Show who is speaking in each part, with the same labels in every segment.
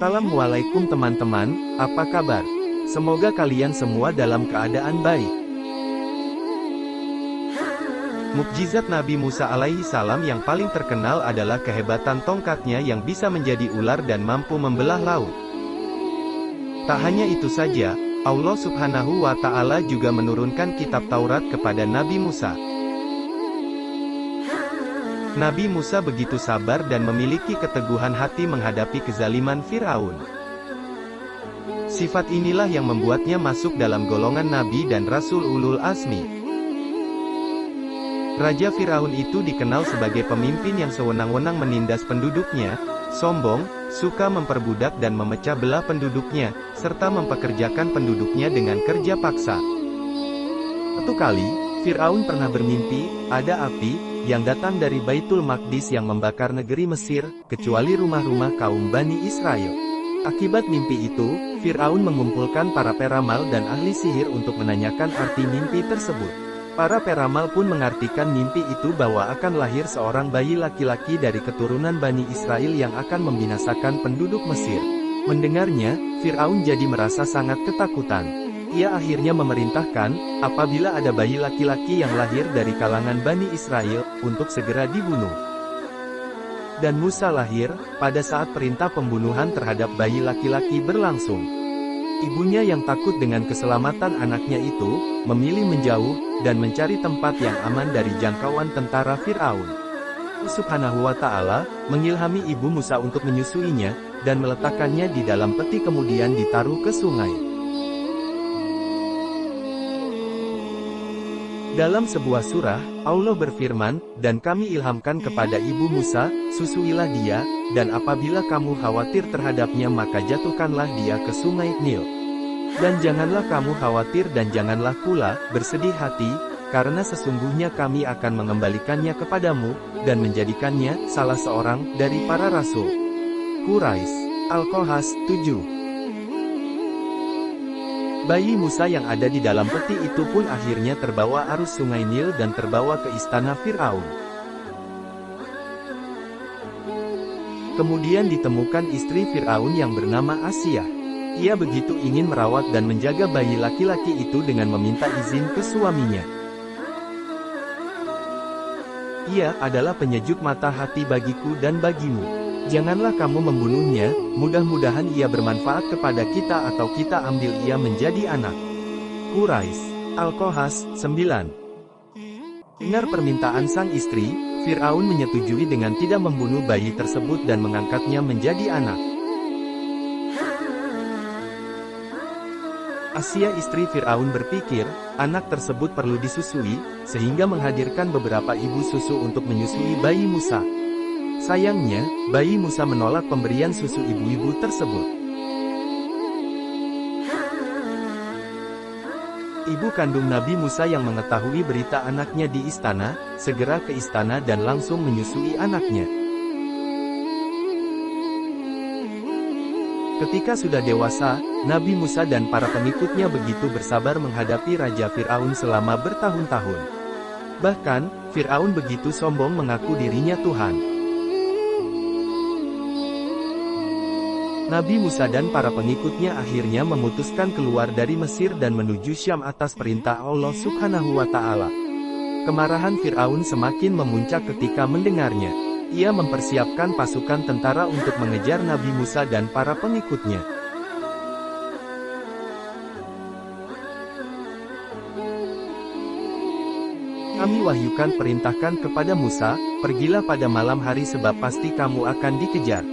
Speaker 1: Assalamualaikum teman-teman, apa kabar? Semoga kalian semua dalam keadaan baik. Mukjizat Nabi Musa alaihi salam yang paling terkenal adalah kehebatan tongkatnya yang bisa menjadi ular dan mampu membelah laut. Tak hanya itu saja, Allah Subhanahu wa Ta'ala juga menurunkan kitab Taurat kepada Nabi Musa. Nabi Musa begitu sabar dan memiliki keteguhan hati menghadapi kezaliman Fir'aun. Sifat inilah yang membuatnya masuk dalam golongan Nabi dan Rasul Ulul Azmi. Raja Fir'aun itu dikenal sebagai pemimpin yang sewenang-wenang menindas penduduknya, sombong, suka memperbudak dan memecah belah penduduknya, serta mempekerjakan penduduknya dengan kerja paksa. Satu kali, Fir'aun pernah bermimpi, ada api yang datang dari Baitul Maqdis yang membakar negeri Mesir, kecuali rumah-rumah kaum Bani Israel. Akibat mimpi itu, Fir'aun mengumpulkan para peramal dan ahli sihir untuk menanyakan arti mimpi tersebut. Para peramal pun mengartikan mimpi itu bahwa akan lahir seorang bayi laki-laki dari keturunan Bani Israel yang akan membinasakan penduduk Mesir. Mendengarnya, Fir'aun jadi merasa sangat ketakutan. Ia akhirnya memerintahkan, apabila ada bayi laki-laki yang lahir dari kalangan Bani Israel, untuk segera dibunuh. Dan Musa lahir, pada saat perintah pembunuhan terhadap bayi laki-laki berlangsung. Ibunya yang takut dengan keselamatan anaknya itu, memilih menjauh, dan mencari tempat yang aman dari jangkauan tentara Fir'aun. Subhanahu wa Ta'ala, mengilhami ibu Musa untuk menyusuinya, dan meletakkannya di dalam peti kemudian ditaruh ke sungai. Dalam sebuah surah, Allah berfirman, dan kami ilhamkan kepada ibu Musa, susuilah dia, dan apabila kamu khawatir terhadapnya maka jatuhkanlah dia ke sungai Nil. Dan janganlah kamu khawatir dan janganlah pula bersedih hati, karena sesungguhnya kami akan mengembalikannya kepadamu, dan menjadikannya salah seorang dari para rasul. Quraisy. Al-Qasas 7. Bayi Musa yang ada di dalam peti itu pun akhirnya terbawa arus sungai Nil dan terbawa ke istana Fir'aun. Kemudian ditemukan istri Fir'aun yang bernama Asiyah. Ia begitu ingin merawat dan menjaga bayi laki-laki itu dengan meminta izin ke suaminya. Ia adalah penyejuk mata hati bagiku dan bagimu. Janganlah kamu membunuhnya, mudah-mudahan ia bermanfaat kepada kita atau kita ambil ia menjadi anak. Quraisy. Al-Qasas 9. Dengar permintaan sang istri, Fir'aun menyetujui dengan tidak membunuh bayi tersebut dan mengangkatnya menjadi anak. Asiyah istri Fir'aun berpikir, anak tersebut perlu disusui, sehingga menghadirkan beberapa ibu susu untuk menyusui bayi Musa. Sayangnya, bayi Musa menolak pemberian susu ibu-ibu tersebut. Ibu kandung Nabi Musa yang mengetahui berita anaknya di istana, segera ke istana dan langsung menyusui anaknya. Ketika sudah dewasa, Nabi Musa dan para pengikutnya begitu bersabar menghadapi Raja Fir'aun selama bertahun-tahun. Bahkan, Fir'aun begitu sombong mengaku dirinya Tuhan. Nabi Musa dan para pengikutnya akhirnya memutuskan keluar dari Mesir dan menuju Syam atas perintah Allah Subhanahu wa Ta'ala. Kemarahan Fir'aun semakin memuncak ketika mendengarnya. Ia mempersiapkan pasukan tentara untuk mengejar Nabi Musa dan para pengikutnya. Kami wahyukan perintahkan kepada Musa, pergilah pada malam hari sebab pasti kamu akan dikejar.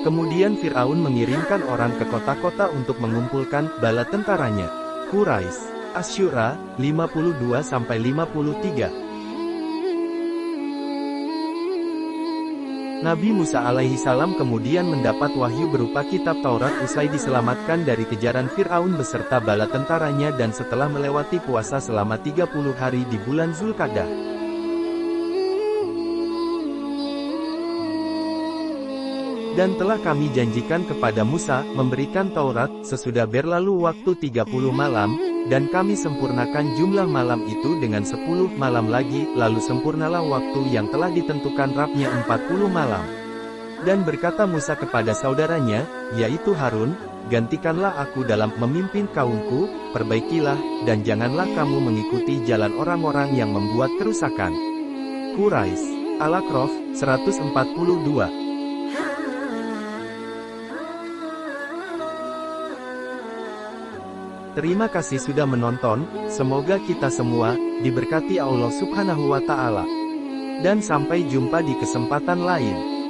Speaker 1: Kemudian Fir'aun mengirimkan orang ke kota-kota untuk mengumpulkan bala tentaranya. Quraisy. Asy-Syura 52-53. Nabi Musa alaihi salam kemudian mendapat wahyu berupa kitab Taurat usai diselamatkan dari kejaran Fir'aun beserta bala tentaranya dan setelah melewati puasa selama 30 hari di bulan Zulqa'dah. Dan telah kami janjikan kepada Musa, memberikan Taurat, sesudah berlalu waktu 30 malam, dan kami sempurnakan jumlah malam itu dengan 10 malam lagi, lalu sempurnalah waktu yang telah ditentukan rapnya 40 malam. Dan berkata Musa kepada saudaranya, yaitu Harun, gantikanlah aku dalam memimpin kaumku, perbaikilah, dan janganlah kamu mengikuti jalan orang-orang yang membuat kerusakan. Quraisy. Al-A'raf, 142. Terima kasih sudah menonton, semoga kita semua diberkati Allah Subhanahu wa Ta'ala. Dan sampai jumpa di kesempatan lain.